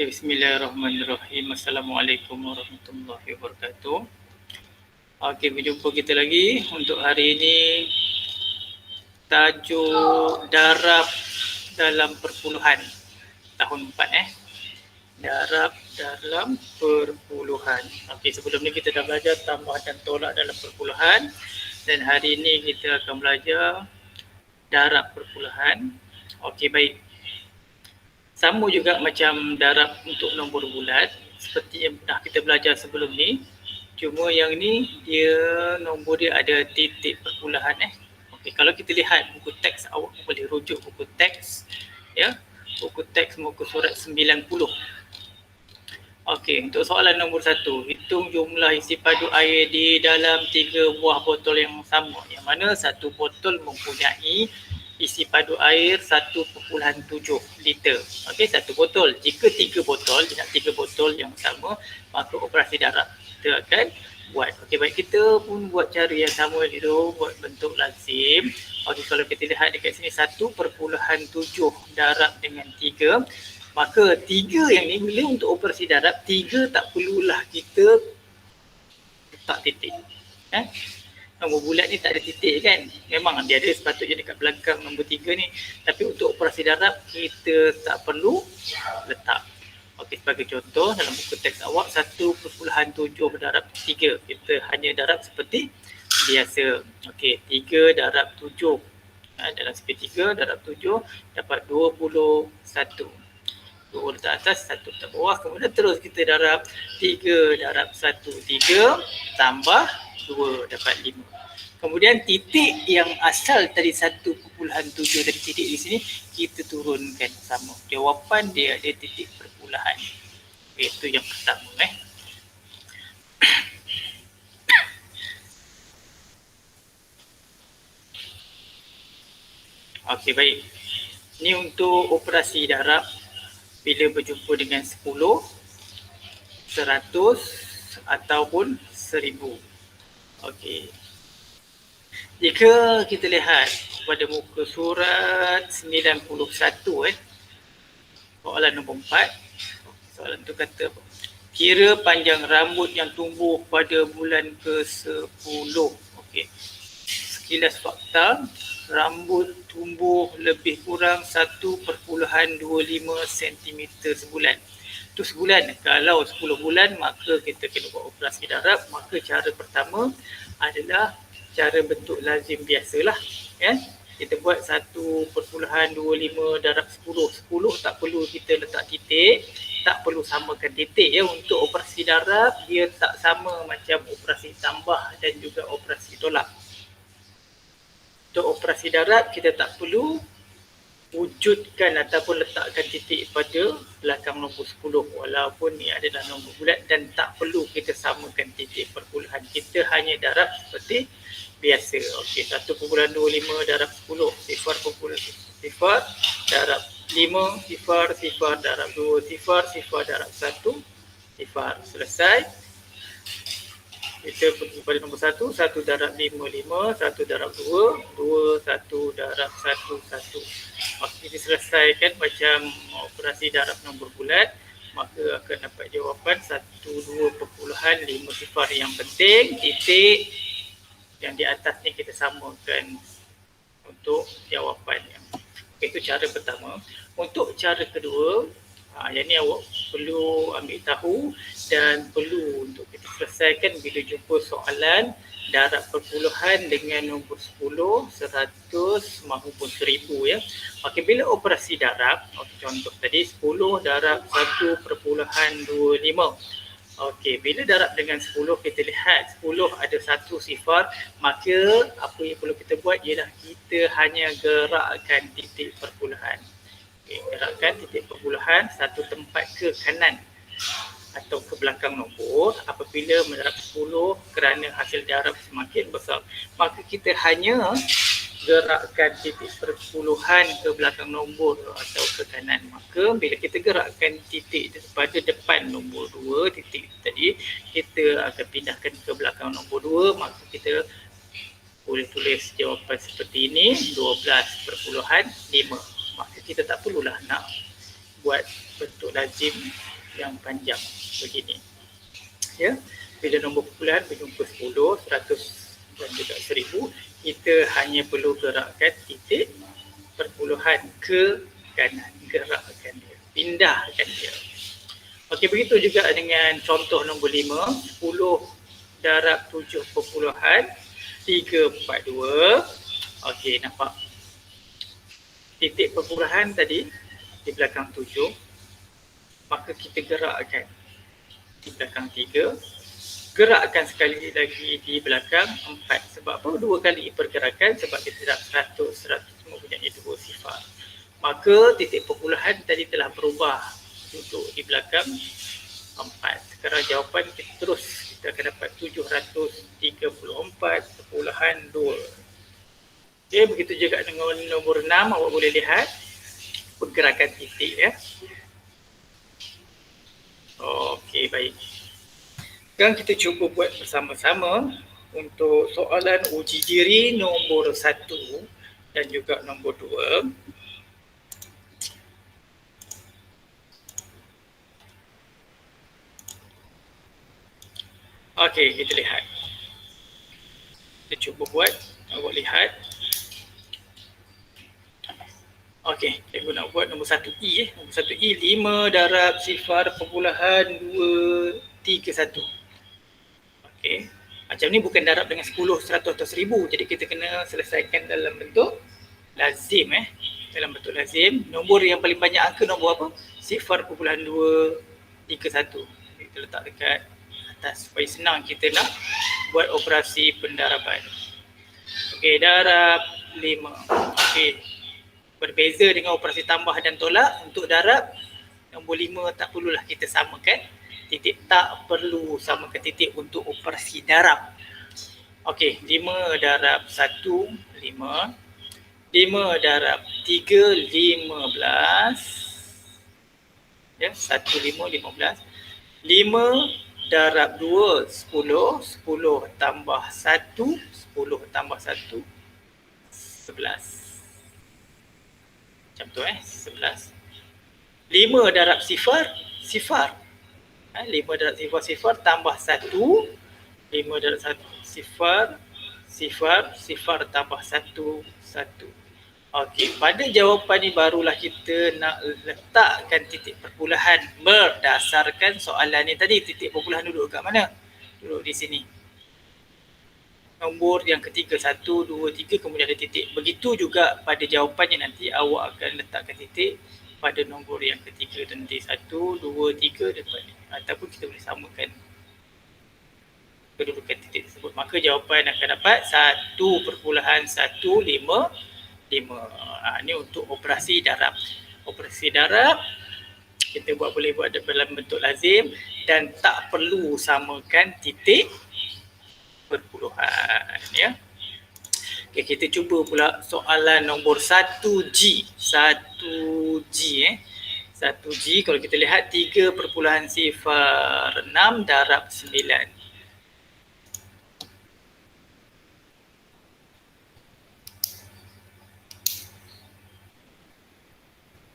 Okay, bismillahirrahmanirrahim. Assalamualaikum warahmatullahi wabarakatuh. Okay, berjumpa kita lagi untuk hari ini. Tajuk darab dalam perpuluhan tahun 4 Darab dalam perpuluhan. Okay, sebelum ni kita dah belajar tambah dan tolak dalam perpuluhan. Dan hari ini kita akan belajar darab perpuluhan. Okay, baik. Sama juga macam darab untuk nombor bulat seperti yang pernah kita belajar sebelum ni. Cuma yang ni dia nombor dia ada titik perpuluhan. Okey, kalau kita lihat buku teks, awak boleh rujuk buku teks ya. Buku teks muka surat 90. Okey, untuk soalan nombor 1, hitung jumlah isi padu air di dalam 3 buah botol yang sama, yang mana satu botol mempunyai isi padu air 1.7 liter. Okey, satu botol. Jika 3 botol, dengan 3 botol yang sama, maka operasi darab kita akan buat. Okey, baik, kita pun buat cara yang sama dulu, buat bentuk lazim. Okey, kalau kita lihat dekat sini 1.7 darab dengan 3, maka 3 yang ni bila untuk operasi darab, 3 tak perlulah kita letak titik. Nombor bulat ni tak ada titik kan. Memang dia ada sepatutnya dekat belakang nombor 3 ni. Tapi untuk operasi darab kita tak perlu letak. Okey, sebagai contoh dalam buku teks awak 1.7 darab 3. Kita hanya darab seperti biasa. Okey, 3 darab 7. Dalam segi 3 darab 7 dapat 21. 2 letak atas, 1 letak bawah. Kemudian terus kita darab 3 darab 1. 3 tambah 2 dapat 5. Kemudian titik yang asal tadi 1.7 dari titik di sini kita turunkan sama. Jawapan dia ada titik perpuluhan. Itu yang pertama. Okey, baik. Ini untuk operasi darab bila berjumpa dengan 10, 100 ataupun 1000. Okey. Jika kita lihat pada muka surat 91, soalan nombor 4. Soalan tu kata apa? Kira panjang rambut yang tumbuh pada bulan ke-10. Okey. Sekilas fakta, rambut tumbuh lebih kurang 1.25 cm sebulan. Itu sebulan. Kalau 10 bulan maka kita kena buat operasi darab. Maka cara pertama adalah cara bentuk lazim biasalah. Kita buat 1.25 darab 10. 10 tak perlu kita letak titik, tak perlu samakan titik ya. Untuk operasi darab dia tak sama macam operasi tambah dan juga operasi tolak. Untuk operasi darab kita tak perlu wujudkan ataupun letakkan titik pada belakang nombor 10 walaupun ni adalah nombor bulat, dan tak perlu kita samakan titik perpuluhan. Kita hanya darab seperti biasa. Okey, 1.25 darab 10, sifar darab 5, sifar darab 2, sifar darab 1, sifar. Selesai. Kita pergi pada nombor 1, 1 darab 5, 5, 1 darab 2, 2, 1 darab 1, 1. Maka kita selesaikan macam operasi darab nombor bulat, maka akan dapat jawapan 12.5 sifar. Yang penting titik yang di atas ni kita samakan untuk jawapannya. Itu cara pertama. Untuk cara kedua, yang ni awak perlu ambil tahu dan perlu untuk kita selesaikan bila jumpa soalan darab perpuluhan dengan nombor 10, 100 maupun 1000 ya. Okey, bila operasi darab, contoh tadi 10 darab 1.25. Okey, bila darab dengan 10 kita lihat 10 ada satu sifar, maka apa yang perlu kita buat ialah kita hanya gerakkan titik perpuluhan. Gerakkan titik perpuluhan satu tempat ke kanan atau ke belakang nombor apabila mendarab 10 kerana hasil darab semakin besar. Maka kita hanya gerakkan titik perpuluhan ke belakang nombor atau ke kanan. Maka bila kita gerakkan titik pada depan nombor 2, titik tadi, kita akan pindahkan ke belakang nombor 2, maka kita boleh tulis jawapan seperti ini, 12.5. Maka kita tak perlulah nak buat bentuk lazim panjang begini. Ya, bila nombor perpuluhan berjumpa 10, 100 dan juga 1000, kita hanya perlu gerakkan titik perpuluhan ke kanan, gerakkan dia, pindahkan dia. Okey, begitu juga dengan contoh nombor 5, 10 darab 7.342. Okey, nampak titik perpuluhan tadi di belakang 7, maka kita gerakkan di belakang 3, gerakkan sekali lagi di belakang 4. Sebab apa? 2 kali pergerakan, sebab kita dah 100 mempunyai 2 sifar. Maka titik perpuluhan tadi telah berubah duduk di belakang 4. Sekarang jawapan kita terus, kita akan dapat 734.2. Okay, begitu juga dengan nombor 6, awak boleh lihat pergerakan titik ya. Okey, baik. Sekarang kita cuba buat bersama-sama untuk soalan uji diri nombor 1 dan juga nombor 2. Okey, kita lihat. Kita cuba buat, awak lihat. Okey, saya nak buat nombor 1I. Nombor 1I, 5 darab sifar perpuluhan 231. Okey, macam ni bukan darab dengan 10, 100 atau 1000. Jadi kita kena selesaikan dalam bentuk lazim. Dalam bentuk lazim. Nombor yang paling banyak angka nombor apa? Sifar perpuluhan 231. Kita letak dekat atas supaya senang kita nak buat operasi pendaraban. Okey, darab 5. Okey. Berbeza dengan operasi tambah dan tolak. Untuk darab, nombor 5 tak perlulah kita samakan titik. Tak perlu samakan titik untuk operasi darab. Okey, 5 darab 1, 5. 5 darab 3, 15. Ya, 1, 5, 15. 5 darab 2, 10. 10 tambah 1, 10 tambah 1, 11. Macam tu 11. 5 darab sifar, sifar. 5 darab sifar, sifar tambah 1. 5 darab 1, sifar, sifar, sifar tambah 1, 1. Okey, pada jawapan ni barulah kita nak letakkan titik perpuluhan berdasarkan soalan ni tadi. Titik perpuluhan duduk kat mana? Duduk di sini. Nombor yang ketiga, 1, 2, 3, kemudian ada titik. Begitu juga pada jawapannya nanti awak akan letakkan titik pada nombor yang ketiga nanti. 1, 2, 3 depan ni. Ataupun kita boleh samakan kedudukan titik tersebut. Maka jawapan akan dapat 1.155. Ini untuk operasi darab. Operasi darab kita boleh buat dalam bentuk lazim dan tak perlu samakan titik perpuluhan ya. Okey, kita cuba pula soalan nombor 1G. 1G kalau kita lihat 3.06 darab 9.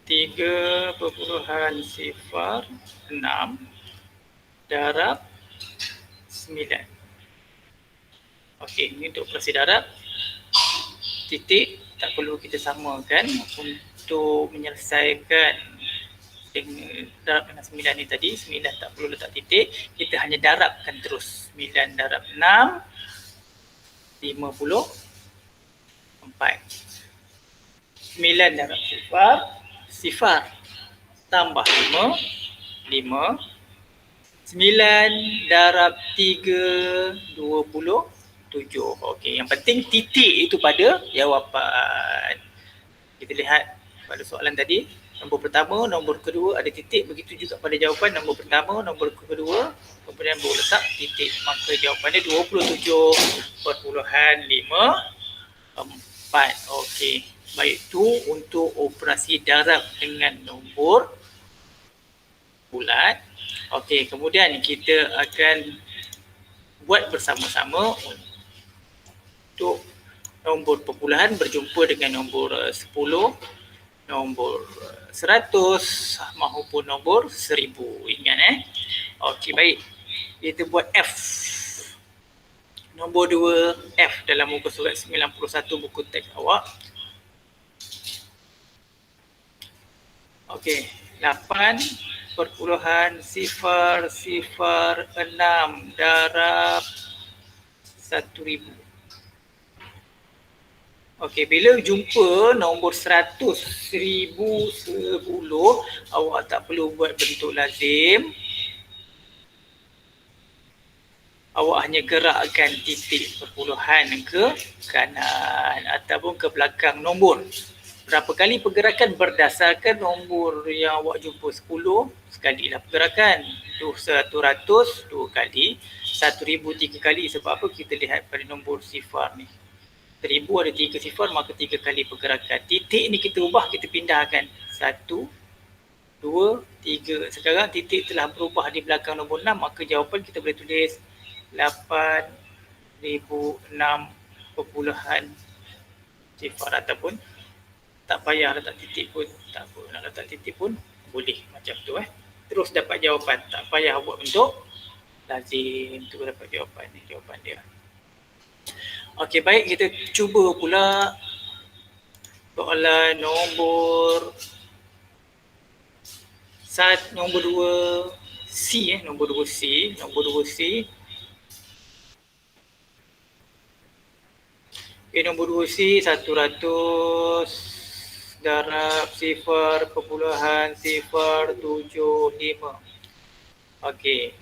3.06 darab 9. Okey, ini untuk operasi darab. Titik tak perlu kita samakan untuk menyelesaikan darab dengan 9 ni tadi. 9 tak perlu letak titik. Kita hanya darabkan terus. 9 darab 6, 54. 9 darab sifar, sifar tambah 5, 5. 9 darab 3, 27. Okey, yang penting titik itu pada jawapan. Kita lihat pada soalan tadi, nombor pertama, nombor kedua ada titik. Begitu juga pada jawapan, nombor pertama, nombor kedua, kemudian baru letak titik. Maka jawapannya 27.54. Okey, baik, tu untuk operasi darab dengan nombor bulat. Okey, kemudian kita akan buat bersama-sama untuk nombor perpuluhan berjumpa dengan nombor 10 nombor 100 maupun nombor 1000. Ingat Okey, baik. Kita buat F. Nombor 2 F dalam muka surat 91 buku teks awak. Okey, 8.006 darab 1000. Okey, bila jumpa nombor 100, 1000, 10, awak tak perlu buat bentuk lazim. Awak hanya gerakkan titik perpuluhan ke kanan ataupun ke belakang nombor. Berapa kali pergerakan berdasarkan nombor yang awak jumpa 10, sekalilah pergerakan. Tu 100, 2 kali. 1000, 3 kali. Sebab apa? Kita lihat pada nombor sifar ni. 1000 ada 3 sifar, maka 3 kali pergerakan. Titik ni kita ubah, kita pindahkan. 1, 2, 3. Sekarang titik telah berubah di belakang nombor 6, maka jawapan kita boleh tulis 8,006 perpuluhan sifar, ataupun tak payah letak titik pun, tak apa, nak letak titik pun boleh macam tu Terus dapat jawapan, tak payah buat bentuk lazim, tu dapat jawapan ni, jawapan dia. Okey, baik, kita cuba pula soalan nombor 2 C nombor 2 C. Okay, nombor 2 C 100 darab 0.075. Okey,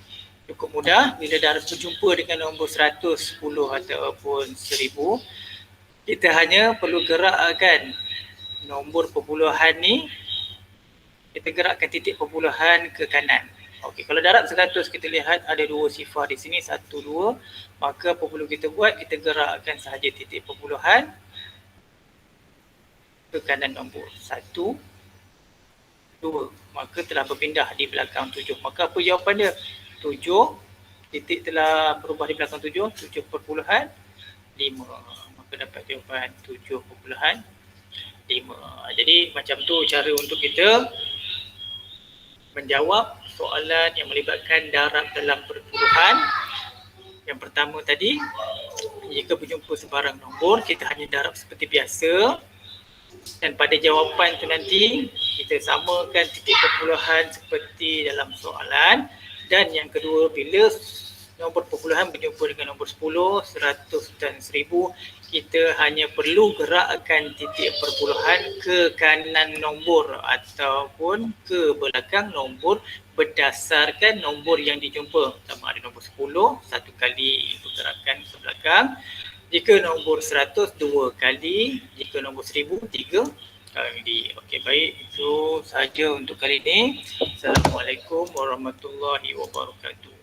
cukup mudah. Bila dah berjumpa dengan nombor 100, 10 ataupun 1000, kita hanya perlu gerakkan nombor perpuluhan ni, kita gerakkan titik perpuluhan ke kanan. Okey, kalau darab 100 kita lihat ada 2 sifar di sini, 1, 2. Maka apa perlu kita buat? Kita gerakkan sahaja titik perpuluhan ke kanan nombor 1, 2. Maka telah berpindah di belakang 7. Maka apa jawapan dia? 7. Titik telah berubah di belakang 7, 7.5. Maka dapat jawapan 7.5. Jadi macam tu cara untuk kita menjawab soalan yang melibatkan darab dalam perpuluhan. Yang pertama tadi, jika berjumpa sebarang nombor, kita hanya darab seperti biasa. Dan pada jawapan tu nanti, kita samakan titik perpuluhan seperti dalam soalan. Dan yang kedua, bila nombor perpuluhan berjumpa dengan nombor 10, 100 dan 1000, kita hanya perlu gerakkan titik perpuluhan ke kanan nombor ataupun ke belakang nombor berdasarkan nombor yang dijumpa. Sama ada nombor 10, 1 kali pergerakan ke belakang. Jika nombor 100, 2 kali. Jika nombor 1000, 3 kali. Okey, baik. Itu sahaja untuk kali ini. Assalamualaikum warahmatullahi wabarakatuh.